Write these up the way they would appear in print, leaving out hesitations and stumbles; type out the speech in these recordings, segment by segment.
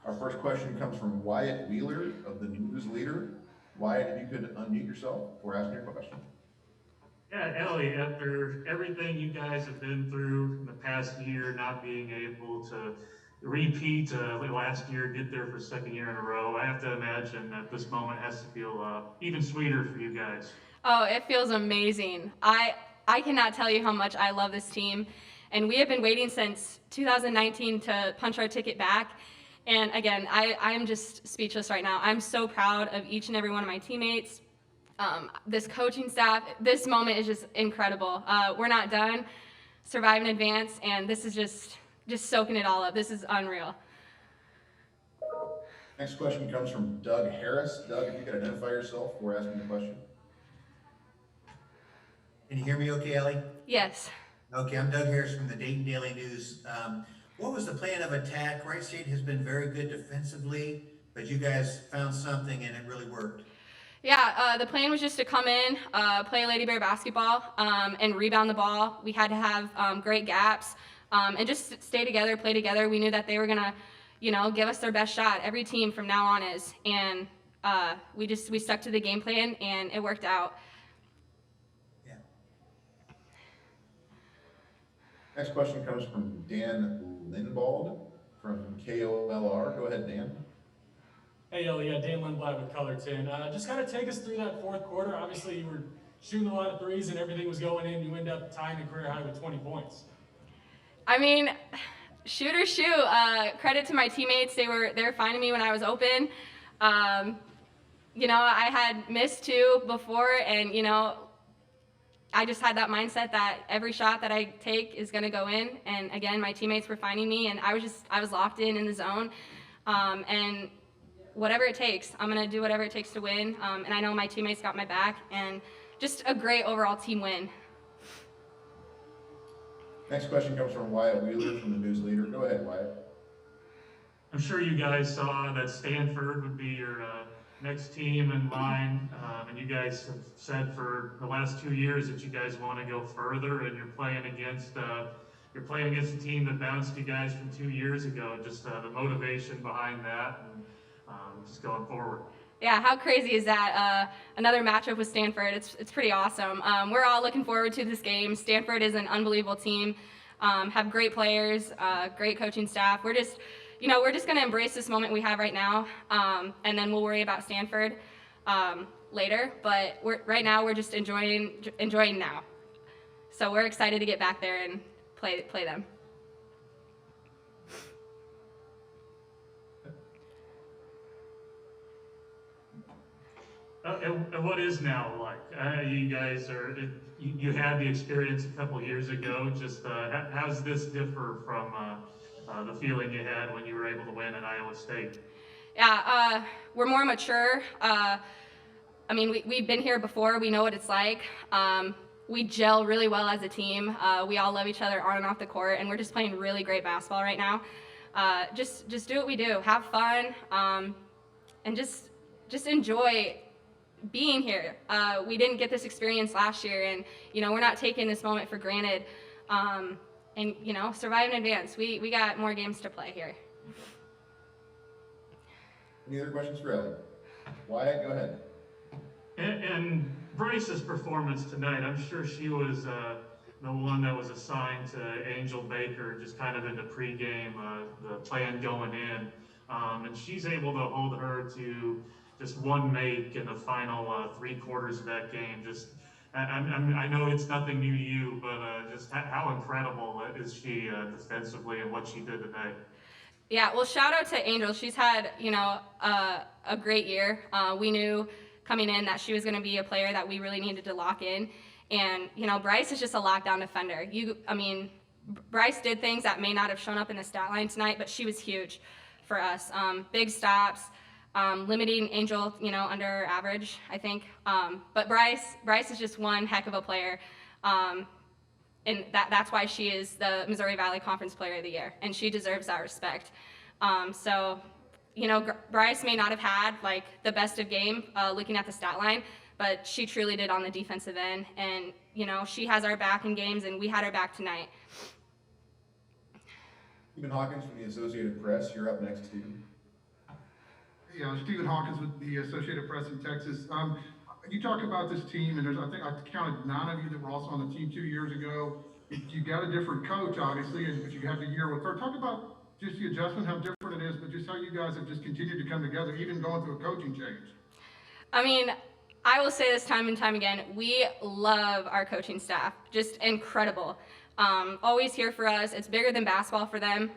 Our first question comes from Wyatt Wheeler of the News Leader. Wyatt, if you could unmute yourself before asking your question. Yeah, Ellie, after everything you guys have been through in the past year, not being able to repeat last year, get there for second year in a row, I have to imagine that this moment has to feel even sweeter for you guys. Oh, it feels amazing. I cannot tell you how much I love this team. And we have been waiting since 2019 to punch our ticket back. And again, I am just speechless right now. I'm so proud of each and every one of my teammates, this coaching staff. This moment is just incredible. We're not done. Survive and advance, and this is just soaking it all up. This is unreal. Next question comes from Doug Harris. Doug, if you could identify yourself before asking the question. Can you hear me okay, Ellie? Yes. Okay, I'm Doug Harris from the Dayton Daily News. What was the plan of attack? Wright State has been very good defensively, but you guys found something and it really worked. Yeah, the plan was just to come in, play Lady Bear basketball, and rebound the ball. We had to have great gaps, and just stay together, play together. We knew that they were gonna, give us their best shot. Every team from now on is, and we stuck to the game plan, and it worked out. Yeah. Next question comes from Dan Lindbald from KOLR. Go ahead, Dan. Hey, Ellie, yeah, Dan Lindblad with Colorton. Just kind of take us through that fourth quarter. Obviously, you were shooting a lot of threes and everything was going in. You end up tying a career high with 20 points. I mean, shoot or shoot. Credit to my teammates. They were finding me when I was open. I had missed two before, and I just had that mindset that every shot that I take is going to go in. And again, my teammates were finding me, and I was locked in the zone, and whatever it takes, I'm going to do whatever it takes to win. And I know my teammates got my back, and just a great overall team win. Next question comes from Wyatt Wheeler from the News Leader. Go ahead, Wyatt. I'm sure you guys saw that Stanford would be your next team in line, and you guys have said for the last 2 years that you guys want to go further, and you're playing against a team that bounced you guys from 2 years ago. Just the motivation behind that, and just going forward. Yeah, how crazy is that? Another matchup with Stanford. It's pretty awesome. We're all looking forward to this game. Stanford is an unbelievable team. Have great players, great coaching staff. We're just going to embrace this moment we have right now, and then we'll worry about Stanford later. But right now we're just enjoying now. So we're excited to get back there and play them. And what is now like? You guys you had the experience a couple years ago. Just how does this differ from the feeling you had when you were able to win at Iowa State? Yeah, we're more mature. We've been here before. We know what it's like. We gel really well as a team. We all love each other on and off the court, and we're just playing really great basketball right now. Just do what we do. Have fun, and just enjoy being here. We didn't get this experience last year, and we're not taking this moment for granted. And survive and advance. We got more games to play here. Any other questions for Ellie? Wyatt, go ahead. And Bryce's performance tonight, I'm sure she was the one that was assigned to Angel Baker, just kind of in the pregame, the plan going in, and she's able to hold her to just one make in the final 3 quarters of that game. I know it's nothing new to you, but just how incredible is she defensively and what she did today? Yeah, well, shout out to Angel. She's had, a great year. We knew coming in that she was going to be a player that we really needed to lock in. And, Bryce is just a lockdown defender. Bryce did things that may not have shown up in the stat line tonight, but she was huge for us. Big stops, limiting Angel, under average, I think. But Bryce is just one heck of a player. And that's why she is the Missouri Valley Conference Player of the Year, and she deserves that respect. Bryce may not have had the best of game looking at the stat line, but she truly did on the defensive end, and she has our back in games, and we had her back tonight. Stephen Hawkins from the Associated Press, you're up next, Stephen. Stephen Hawkins with the Associated Press in Texas. You talk about this team, and I think I counted 9 of you that were also on the team 2 years ago. You got a different coach, obviously, but you had the year with her. Talk about just the adjustment, how different it is, but just how you guys have just continued to come together, even going through a coaching change. I mean, I will say this time and time again, we love our coaching staff, just incredible. Always here for us. It's bigger than basketball for them.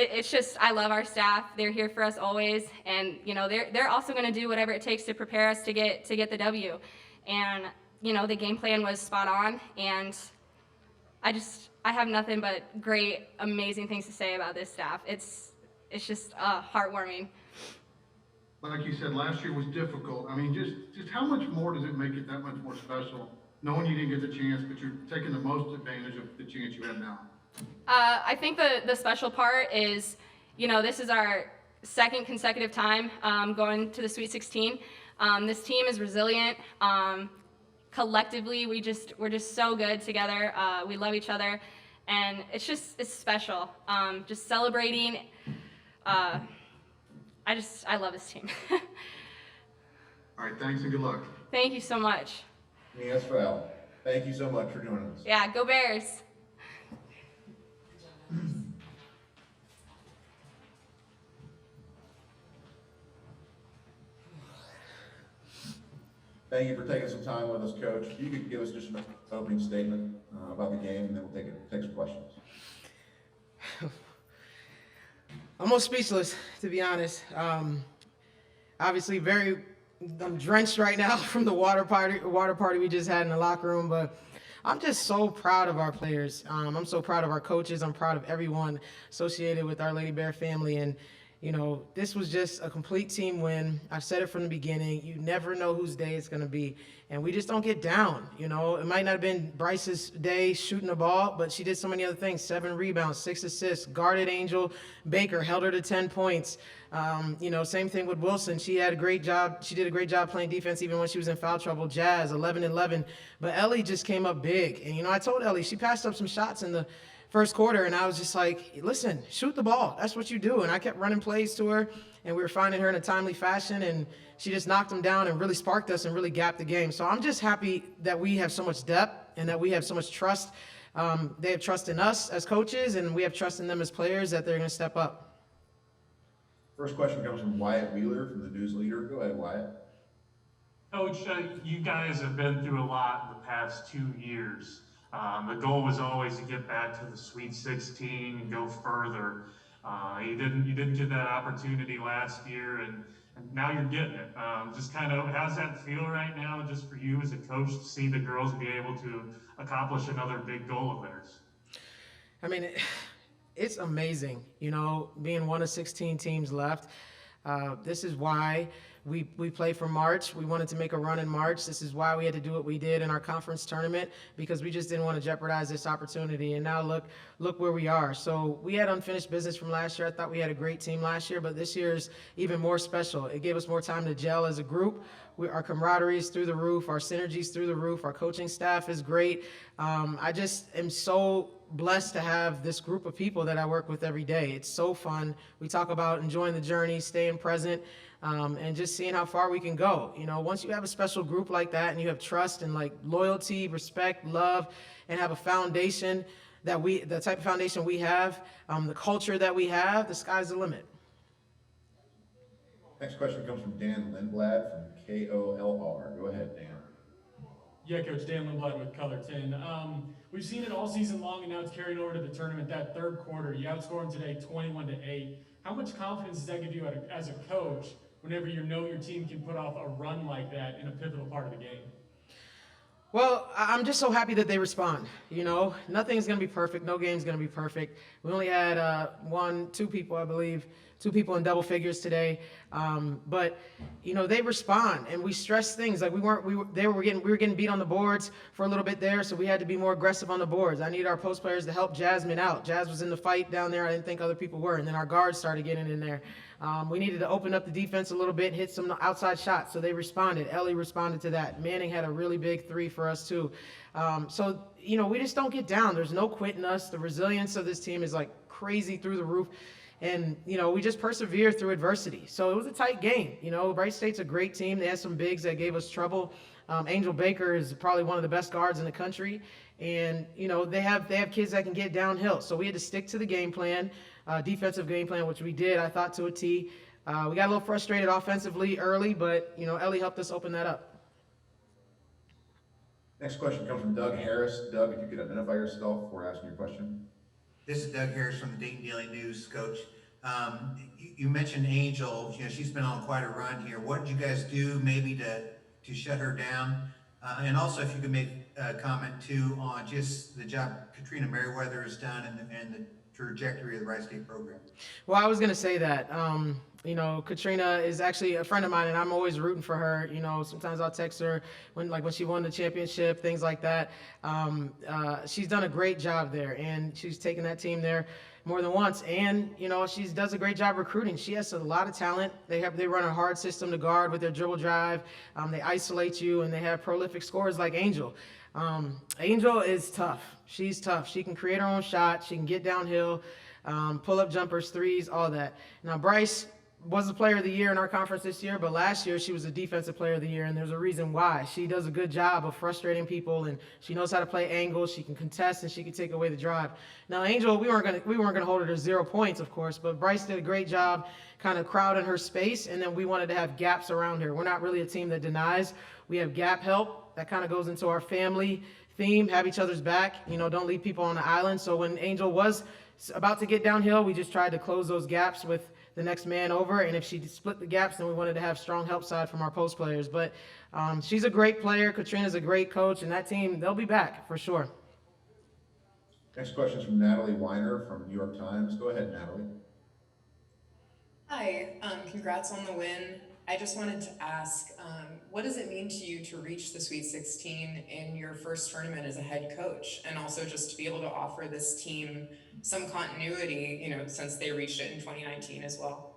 It's just, I love our staff. They're here for us always, and they're also going to do whatever it takes to prepare us to get the W. And the game plan was spot on, and I have nothing but great, amazing things to say about this staff. It's just heartwarming. Like you said, last year was difficult. I mean, just how much more does it make it that much more special, knowing you didn't get the chance, but you're taking the most advantage of the chance you have now? I think the special part is, this is our second consecutive time going to the Sweet 16. This team is resilient. Collectively, we're just so good together. We love each other, and it's special. Just celebrating. I love this team. All right, thanks and good luck. Thank you so much. Yes, Val. Thank you so much for joining us. Yeah, go Bears. Thank you for taking some time with us, Coach. If you could give us just an opening statement about the game, and then we'll take some questions. Almost speechless, to be honest. Obviously, I'm drenched right now from the water party we just had in the locker room, but I'm just so proud of our players. I'm so proud of our coaches. I'm proud of everyone associated with our Lady Bear family. And, this was just a complete team win. I've said it from the beginning. You never know whose day it's going to be. And we just don't get down. It might not have been Bryce's day shooting the ball, but she did so many other things. 7 rebounds, 6 assists, guarded Angel Baker, held her to 10 points. Same thing with Wilson. She did a great job playing defense even when she was in foul trouble. Jazz, 11-11. But Ellie just came up big. And, I told Ellie, she passed up some shots in the first quarter, and I was just like, listen, shoot the ball. That's what you do. And I kept running plays to her, and we were finding her in a timely fashion, and she just knocked them down and really sparked us and really gapped the game. So I'm just happy that we have so much depth and that we have so much trust. They have trust in us as coaches, and we have trust in them as players that they're going to step up. First question comes from Wyatt Wheeler from the News Leader. Go ahead, Wyatt. Coach, you guys have been through a lot in the past 2 years. The goal was always to get back to the Sweet 16 and go further. You didn't get that opportunity last year, and now you're getting it. Just kind of, how's that feel right now, just for you as a coach, to see the girls be able to accomplish another big goal of theirs? I mean, it's amazing, being one of 16 teams left. This is why we play for March. We wanted to make a run in March. This is why we had to do what we did in our conference tournament, because we just didn't want to jeopardize this opportunity. And now look where we are. So we had unfinished business from last year. I thought we had a great team last year, but this year is even more special. It gave us more time to gel as a group. Our camaraderie is through the roof. Our synergy's through the roof. Our coaching staff is great. I just am so blessed to have this group of people that I work with every day. It's so fun. We talk about enjoying the journey, staying present, and just seeing how far we can go. Once you have a special group like that and you have trust and loyalty, respect, love, and have a foundation the type of foundation we have, the culture that we have, the sky's the limit. Next question comes from Dan Lindblad from KOLR. Go ahead, Dan. Yeah, Coach, Dan Lindblad with Color 10. We've seen it all season long, and now it's carrying over to the tournament. That third quarter, you outscored them today 21-8. How much confidence does that give you as a coach whenever you know your team can put off a run like that in a pivotal part of the game? Well, I'm just so happy that they respond. Nothing's going to be perfect. No game's going to be perfect. We only had two people in double figures today. But they respond, and we stress things like we were getting beat on the boards for a little bit there, so we had to be more aggressive on the boards. I need our post players to help Jasmine out. Jazz was in the fight down there. I didn't think other people were, and then our guards started getting in there. We needed to open up the defense a little bit, hit some outside shots, so they responded. Ellie responded to that. Manning had a really big 3 for us too. We just don't get down. There's no quitting us. The resilience of this team is crazy through the roof. And, we just persevered through adversity. So it was a tight game. Wright State's a great team. They had some bigs that gave us trouble. Angel Baker is probably one of the best guards in the country. And, they have kids that can get downhill. So we had to stick to the game plan, defensive game plan, which we did, I thought, to a T. We got a little frustrated offensively early, but, Ellie helped us open that up. Next question comes from Doug Harris. Doug, if you could identify yourself before asking your question. This is Doug Harris from the Dayton Daily News, Coach. You mentioned Angel. She's been on quite a run here. What did you guys do maybe to shut her down? And also, if you could make a comment too on just the job Katrina Merriweather has done and the trajectory of the Wright State program. Well, I was going to say that. Katrina is actually a friend of mine, and I'm always rooting for her. Sometimes I'll text her when she won the championship, things like that. She's done a great job there, and she's taken that team there more than once. And, she does a great job recruiting. She has a lot of talent. They run a hard system to guard with their dribble drive. They isolate you, and they have prolific scorers like Angel. Angel is tough. She's tough. She can create her own shot. She can get downhill, pull up jumpers, threes, all that. Now, Bryce was the player of the year in our conference this year, but last year she was a defensive player of the year, and there's a reason why. She does a good job of frustrating people, and she knows how to play angles. She can contest, and she can take away the drive. Now, Angel, we weren't gonna hold her to 0 points, of course, but Bryce did a great job kind of crowding her space, and then we wanted to have gaps around her. We're not really a team that denies. We have gap help. That kind of goes into our family theme, have each other's back, don't leave people on the island. So when Angel was about to get downhill, we just tried to close those gaps with the next man over, and if she split the gaps, then we wanted to have strong help side from our post players. But she's a great player. Katrina's a great coach, and that team, they'll be back for sure. Next question is from Natalie Weiner from New York Times. Go ahead, Natalie. Hi, congrats on the win. I just wanted to ask, what does it mean to you to reach the Sweet 16 in your first tournament as a head coach, and also just to be able to offer this team some continuity, since they reached it in 2019 as well?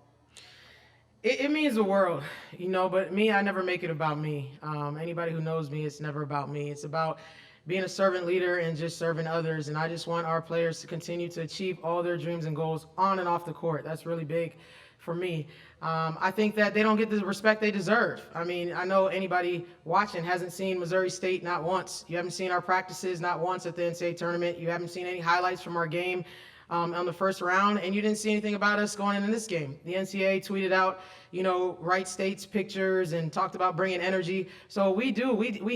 It means the world, but me, I never make it about me. Anybody who knows me, it's never about me. It's about being a servant leader and just serving others, and I just want our players to continue to achieve all their dreams and goals on and off the court. That's really big for me. I think that they don't get the respect they deserve. I mean, I know anybody watching hasn't seen Missouri State not once. You haven't seen our practices not once at the NCAA Tournament. You haven't seen any highlights from our game on the first round, and you didn't see anything about us going into this game. The NCAA tweeted out, Wright State's pictures and talked about bringing energy. So we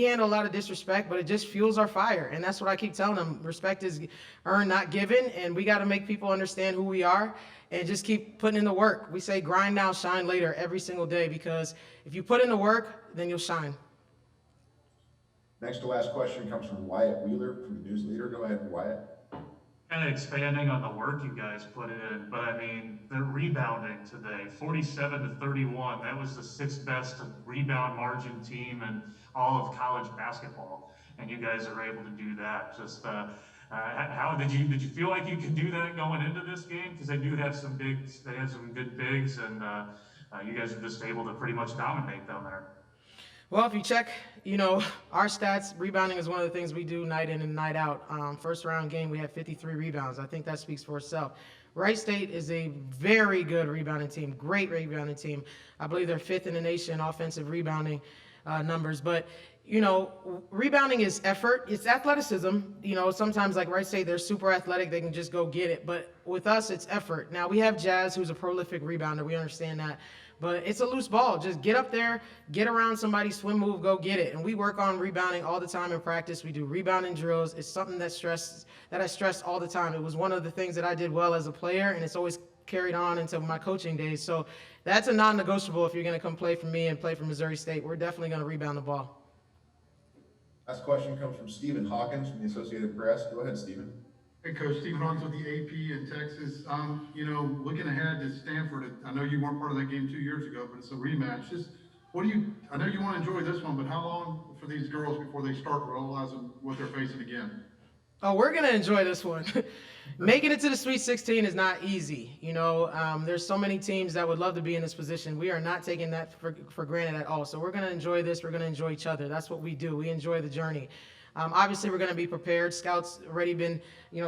handle a lot of disrespect, but it just fuels our fire. And that's what I keep telling them. Respect is earned, not given, and we got to make people understand who we are and just keep putting in the work. We say grind now, shine later every single day, because if you put in the work, then you'll shine. Next to last question comes from Wyatt Wheeler from the News Leader. Go ahead, Wyatt. Kind of expanding on the work you guys put in, but I mean, they're rebounding today, 47-31. That was the 6th best rebound margin team in all of college basketball, and you guys are able to do that. Just how did you feel like you could do that going into this game? Because they do have some bigs, they have some good bigs, and you guys are just able to pretty much dominate them there. Well, if you check, our stats, rebounding is one of the things we do night in and night out. First round game, we had 53 rebounds. I think that speaks for itself. Wright State is a very good rebounding team, great rebounding team. I believe they're 5th in the nation in offensive rebounding numbers. But, rebounding is effort. It's athleticism. Sometimes like Wright State, they're super athletic. They can just go get it. But with us, it's effort. Now, we have Jazz, who's a prolific rebounder. We understand that. But it's a loose ball. Just get up there, get around somebody, swim move, go get it. And we work on rebounding all the time in practice. We do rebounding drills. It's something that I stress all the time. It was one of the things that I did well as a player, and it's always carried on into my coaching days. So that's a non-negotiable if you're going to come play for me and play for Missouri State. We're definitely going to rebound the ball. Last question comes from Stephen Hawkins from the Associated Press. Go ahead, Stephen. Hey, Coach, Steve Hawkins with the AP in Texas. Looking ahead to Stanford, I know you weren't part of that game 2 years ago, but it's a rematch. I know you want to enjoy this one, but how long for these girls before they start realizing what they're facing again? Oh, we're going to enjoy this one. Making it to the Sweet 16 is not easy. There's so many teams that would love to be in this position. We are not taking that for granted at all. So we're going to enjoy this. We're going to enjoy each other. That's what we do. We enjoy the journey. Obviously, we're going to be prepared. Scouts already been,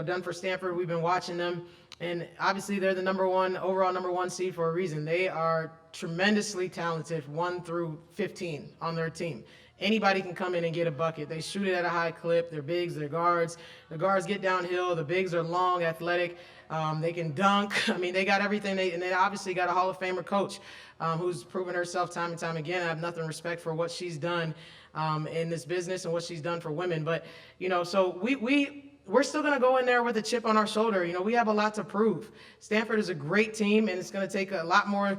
done for Stanford. We've been watching them. And obviously they're the overall number one seed for a reason. They are tremendously talented, 1 through 15 on their team. Anybody can come in and get a bucket. They shoot it at a high clip. They're bigs, they're guards. The guards get downhill. The bigs are long, athletic. They can dunk. I mean, they got everything. And they obviously got a Hall of Famer coach who's proven herself time and time again. I have nothing respect for what she's done in this business and what she's done for women. But, so we're still going to go in there with a chip on our shoulder. We have a lot to prove. Stanford is a great team, and it's going to take a lot more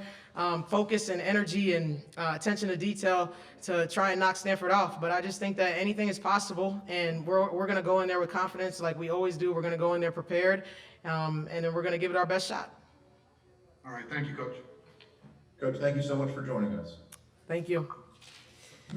focus and energy and attention to detail to try and knock Stanford off. But I just think that anything is possible, and we're going to go in there with confidence like we always do. We're going to go in there prepared, and then we're going to give it our best shot. All right, thank you, Coach. Coach, thank you so much for joining us. Thank you.